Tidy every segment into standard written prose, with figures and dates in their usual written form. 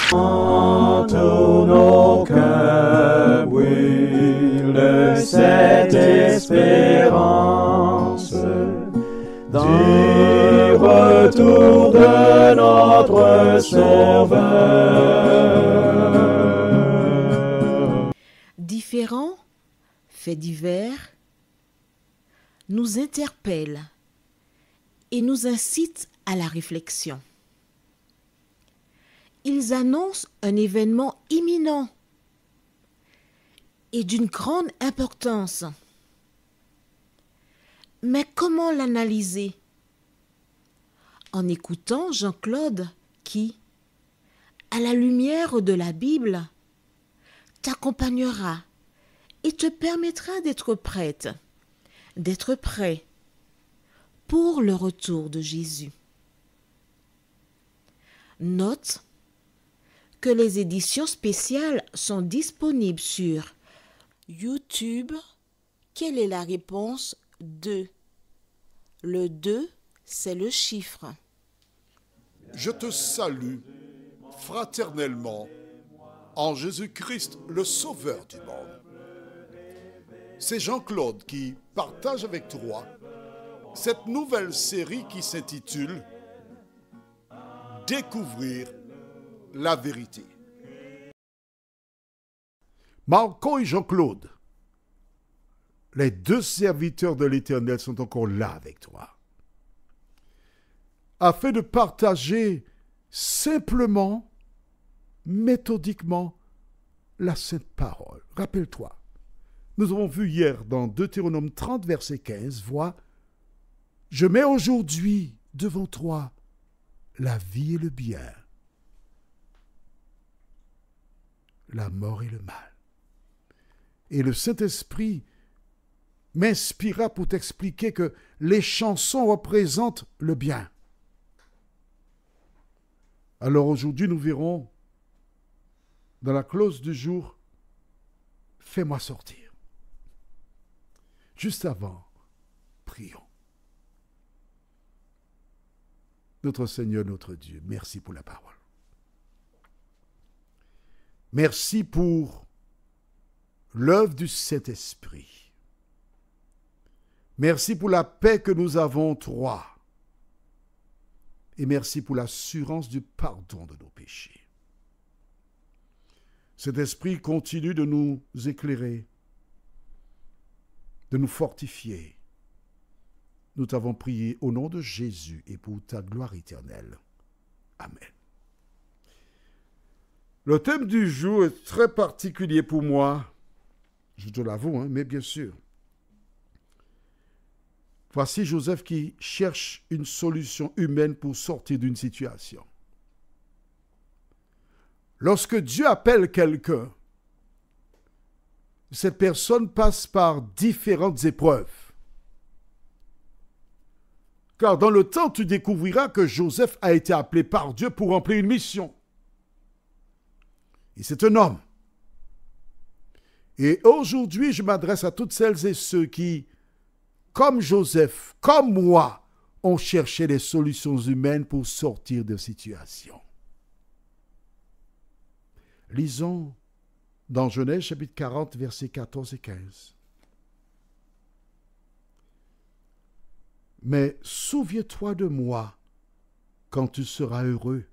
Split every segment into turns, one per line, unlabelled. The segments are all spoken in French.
Chantons nos cœurs, brûle cette espérance du retour de notre Sauveur.
Différents faits divers nous interpellent et nous incitent à la réflexion. Ils annoncent un événement imminent et d'une grande importance. Mais comment l'analyser? En écoutant Jean-Claude qui, à la lumière de la Bible, t'accompagnera et te permettra d'être prête, d'être prêt pour le retour de Jésus. Note que les éditions spéciales sont disponibles sur YouTube. Quelle est la réponse 2? Le 2, c'est le chiffre.
Je te salue fraternellement en Jésus-Christ, le Sauveur du monde. C'est Jean-Claude qui partage avec toi cette nouvelle série qui s'intitule « Découvrir la vérité ». Marco et Jean-Claude, les deux serviteurs de l'Éternel sont encore là avec toi, afin de partager simplement, méthodiquement, la Sainte Parole. Rappelle-toi, nous avons vu hier dans Deutéronome 30, verset 15, vois, « Je mets aujourd'hui devant toi la vie et le bien, la mort et le mal. » Et le Saint-Esprit m'inspira pour t'expliquer que les chansons représentent le bien. Alors aujourd'hui, nous verrons dans la clause du jour, « Fais-moi sortir ». Juste avant, prions. Notre Seigneur, notre Dieu, merci pour la parole. Merci pour l'œuvre du Saint-Esprit. Merci pour la paix que nous avons, toi. Et merci pour l'assurance du pardon de nos péchés. Cet esprit continue de nous éclairer, de nous fortifier. Nous t'avons prié au nom de Jésus et pour ta gloire éternelle. Amen. Le thème du jour est très particulier pour moi, je te l'avoue, mais bien sûr. Voici Joseph qui cherche une solution humaine pour sortir d'une situation. Lorsque Dieu appelle quelqu'un, cette personne passe par différentes épreuves. Car dans le temps, tu découvriras que Joseph a été appelé par Dieu pour remplir une mission. Et c'est un homme. Et aujourd'hui, je m'adresse à toutes celles et ceux qui, comme Joseph, comme moi, ont cherché des solutions humaines pour sortir de situations. Lisons dans Genèse chapitre 40, versets 14 et 15. Mais souviens-toi de moi quand tu seras heureux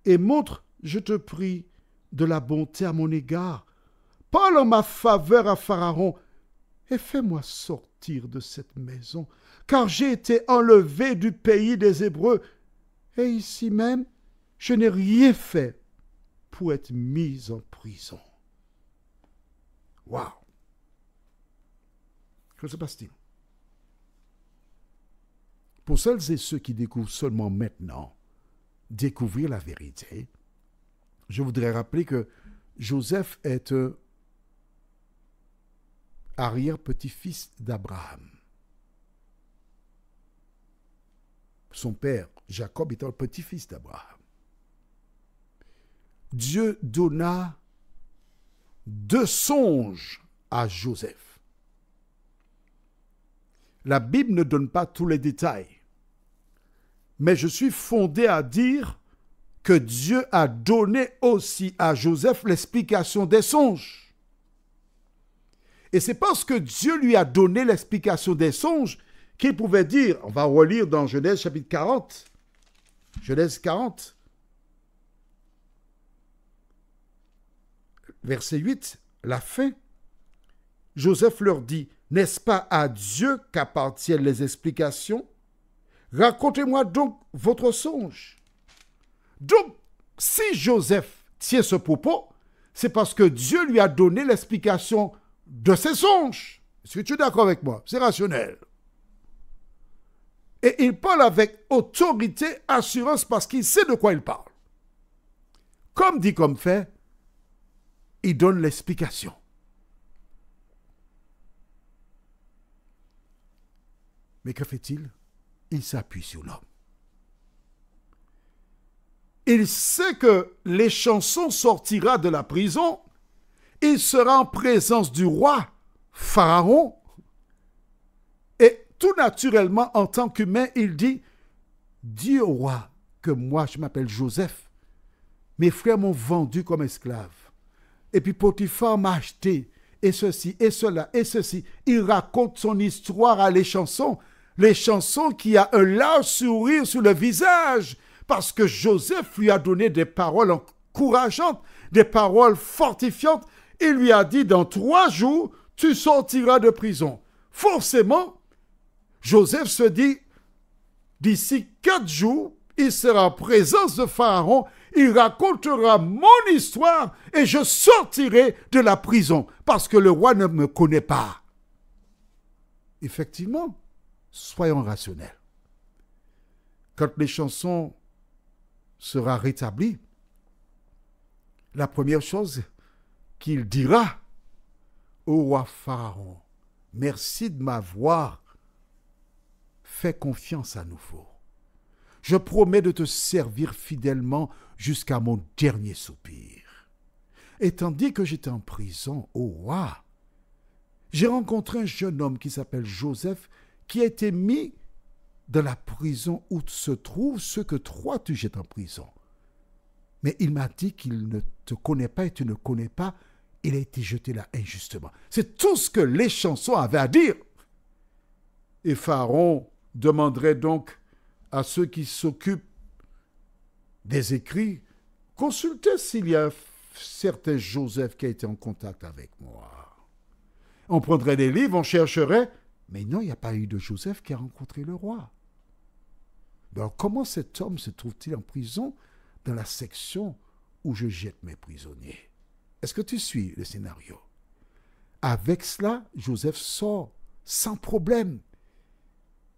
et montre, je te prie, de la bonté à mon égard. Parle en ma faveur à Pharaon et fais-moi sortir de cette maison, car j'ai été enlevé du pays des Hébreux et ici même, je n'ai rien fait pour être mis en prison. Waouh! Que se passe-t-il? Pour celles et ceux qui découvrent seulement maintenant découvrir la vérité, je voudrais rappeler que Joseph est un arrière-petit-fils d'Abraham. Son père, Jacob, était le petit-fils d'Abraham. Dieu donna 2 songes à Joseph. La Bible ne donne pas tous les détails, mais je suis fondé à dire que Dieu a donné aussi à Joseph l'explication des songes. Et c'est parce que Dieu lui a donné l'explication des songes qu'il pouvait dire, on va relire dans Genèse chapitre 40, Genèse 40, verset 8, la fin. Joseph leur dit, n'est-ce pas à Dieu qu'appartiennent les explications? Racontez-moi donc votre songe. Donc, si Joseph tient ce propos, c'est parce que Dieu lui a donné l'explication de ses songes. Est-ce que tu es d'accord avec moi? C'est rationnel. Et il parle avec autorité, assurance, parce qu'il sait de quoi il parle. Comme dit, comme fait, il donne l'explication. Mais que fait-il? Il s'appuie sur l'homme. Il sait que les chansons sortira de la prison. Il sera en présence du roi, Pharaon. Et tout naturellement, en tant qu'humain, il dit, dis au roi que moi, je m'appelle Joseph. Mes frères m'ont vendu comme esclave. Et puis Potiphar m'a acheté. Et ceci, et cela, et ceci. Il raconte son histoire à les chansons qui a un large sourire sur le visage, parce que Joseph lui a donné des paroles encourageantes, des paroles fortifiantes. Il lui a dit, dans 3 jours, tu sortiras de prison. Forcément, Joseph se dit, d'ici 4 jours, il sera en présence de Pharaon, il racontera mon histoire et je sortirai de la prison, parce que le roi ne me connaît pas. Effectivement, soyons rationnels. Quand les chansons seront rétablies, la première chose qu'il dira au roi Pharaon, merci de m'avoir fait confiance à nouveau. Je promets de te servir fidèlement jusqu'à mon dernier soupir. Et tandis que j'étais en prison, ô roi, j'ai rencontré un jeune homme qui s'appelle Joseph, qui a été mis dans la prison où se trouvent ceux que toi tu jettes en prison. Mais il m'a dit qu'il ne te connaît pas et tu ne connais pas. Il a été jeté là injustement. C'est tout ce que les chansons avaient à dire. Et Pharaon demanderait donc à ceux qui s'occupent des écrits, consultez s'il y a un certain Joseph qui a été en contact avec moi. On prendrait des livres, on chercherait, mais non, il n'y a pas eu de Joseph qui a rencontré le roi. Alors comment cet homme se trouve-t-il en prison dans la section où je jette mes prisonniers? Est-ce que tu suis le scénario? Avec cela, Joseph sort sans problème.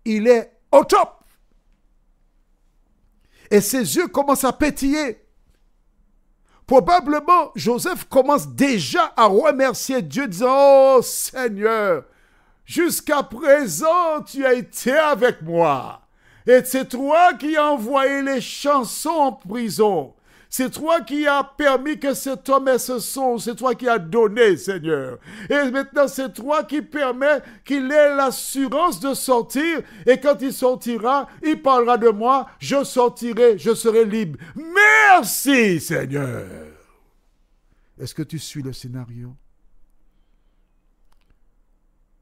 Il est au top. Et ses yeux commencent à pétiller. Probablement, Joseph commence déjà à remercier Dieu, disant, « Oh Seigneur, jusqu'à présent, tu as été avec moi. Et c'est toi qui as envoyé les chansons en prison. C'est toi qui as permis que cet homme ait ce son. C'est toi qui as donné, Seigneur. Et maintenant, c'est toi qui permets qu'il ait l'assurance de sortir. Et quand il sortira, il parlera de moi. Je sortirai, je serai libre. Merci, Seigneur. » Est-ce que tu suis le scénario?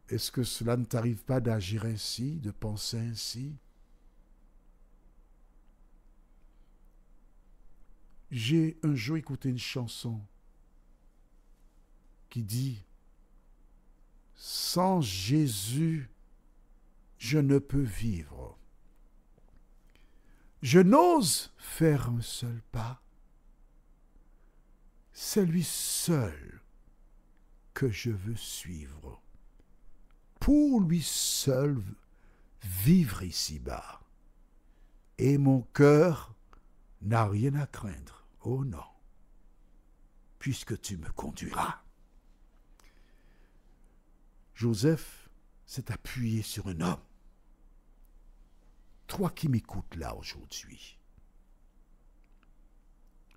Est-ce que cela ne t'arrive pas d'agir ainsi, de penser ainsi? J'ai un jour écouté une chanson qui dit « Sans Jésus, je ne peux vivre. Je n'ose faire un seul pas. C'est lui seul que je veux suivre. Pour lui seul vivre ici-bas. Et mon cœur n'a rien à craindre. Oh non, puisque tu me conduiras. » Joseph s'est appuyé sur un homme. Toi qui m'écoutes là aujourd'hui,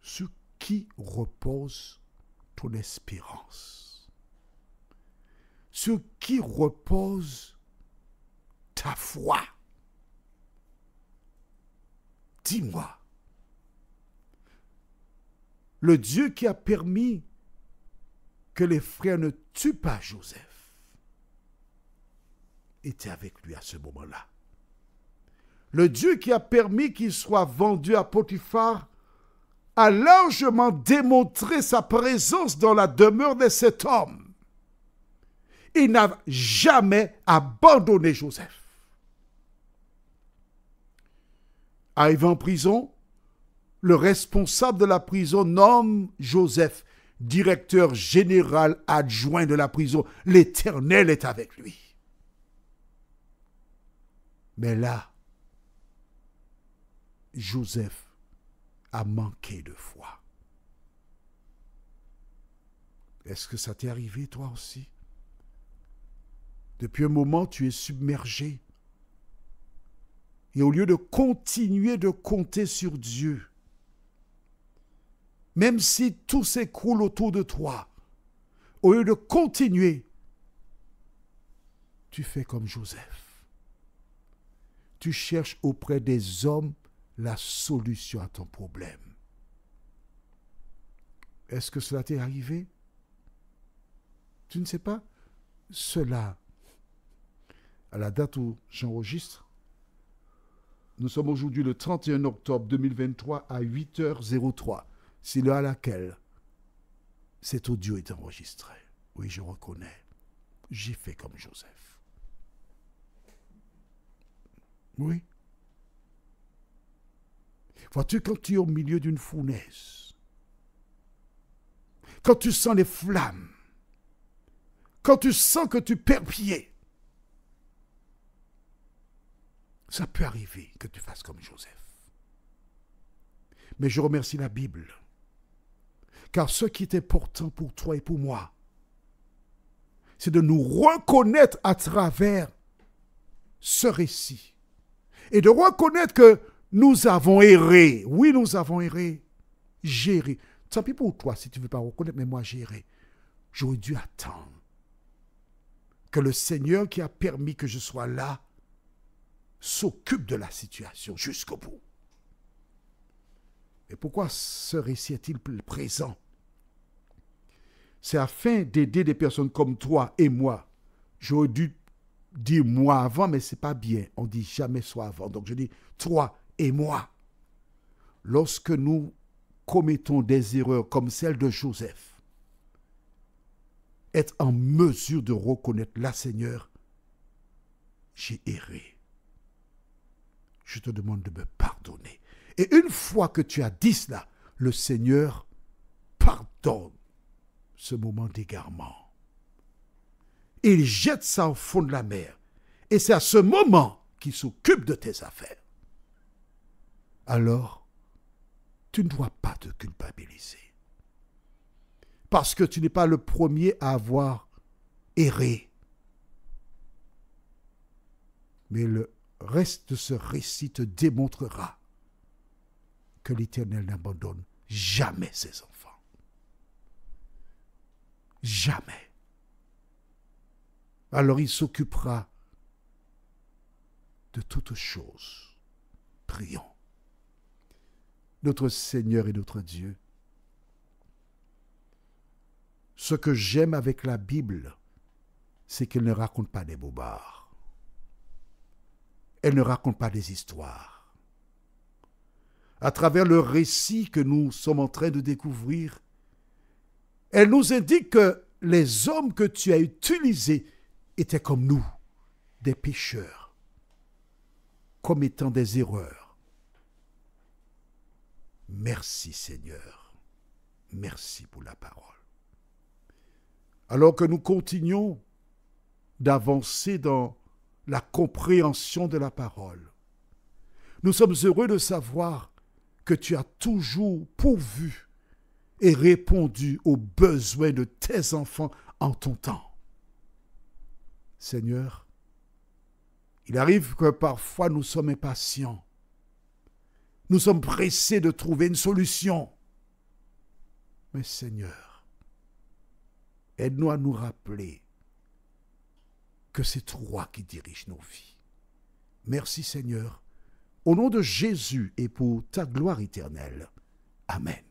sur qui repose ton espérance? Sur qui repose ta foi? Dis-moi. le Dieu qui a permis que les frères ne tuent pas Joseph, était avec lui à ce moment-là. Le Dieu qui a permis qu'il soit vendu à Potiphar a largement démontré sa présence dans la demeure de cet homme. Il n'a jamais abandonné Joseph. Arrivé en prison, le responsable de la prison nomme Joseph directeur général adjoint de la prison. L'Éternel est avec lui. Mais là, Joseph a manqué de foi. Est-ce que ça t'est arrivé toi aussi? Depuis un moment, tu es submergé. Et au lieu de continuer de compter sur Dieu, même si tout s'écroule autour de toi, au lieu de continuer, tu fais comme Joseph. Tu cherches auprès des hommes la solution à ton problème. Est-ce que cela t'est arrivé? Tu ne sais pas? Cela, à la date où j'enregistre, nous sommes aujourd'hui le 31 octobre 2023 à 8h03. C'est l'heure à laquelle cet audio est enregistré. Oui, je reconnais. J'ai fait comme Joseph. Oui. Vois-tu, quand tu es au milieu d'une fournaise, quand tu sens les flammes, quand tu sens que tu perds pied, ça peut arriver que tu fasses comme Joseph. Mais je remercie la Bible, car ce qui est important pour toi et pour moi, c'est de nous reconnaître à travers ce récit et de reconnaître que nous avons erré. Oui, nous avons erré. J'ai erré. Tant pis pour toi si tu ne veux pas reconnaître, mais moi j'ai erré. J'aurais dû attendre que le Seigneur qui a permis que je sois là s'occupe de la situation jusqu'au bout. Et pourquoi ce récit est-il présent? C'est afin d'aider des personnes comme toi et moi. J'aurais dû dire moi avant, mais ce n'est pas bien. On dit jamais soi avant. Donc je dis toi et moi. Lorsque nous commettons des erreurs comme celle de Joseph, être en mesure de reconnaître, là Seigneur, j'ai erré. Je te demande de me pardonner. Et une fois que tu as dit cela, le Seigneur pardonne ce moment d'égarement. Il jette ça au fond de la mer. Et c'est à ce moment qu'il s'occupe de tes affaires. Alors, tu ne dois pas te culpabiliser. Parce que tu n'es pas le premier à avoir erré. Mais le reste de ce récit te démontrera que l'Éternel n'abandonne jamais ses enfants. Jamais. Alors il s'occupera de toutes choses. Prions. Notre Seigneur et notre Dieu, ce que j'aime avec la Bible, c'est qu'elle ne raconte pas des bobards. Elle ne raconte pas des histoires. À travers le récit que nous sommes en train de découvrir, elle nous indique que les hommes que tu as utilisés étaient comme nous, des pécheurs, commettant des erreurs. Merci Seigneur. Merci pour la parole. Alors que nous continuons d'avancer dans la compréhension de la parole, nous sommes heureux de savoir que tu as toujours pourvu et répondu aux besoins de tes enfants en ton temps. Seigneur, il arrive que parfois nous sommes impatients. Nous sommes pressés de trouver une solution. Mais Seigneur, aide-nous à nous rappeler que c'est toi qui diriges nos vies. Merci Seigneur. Au nom de Jésus et pour ta gloire éternelle. Amen.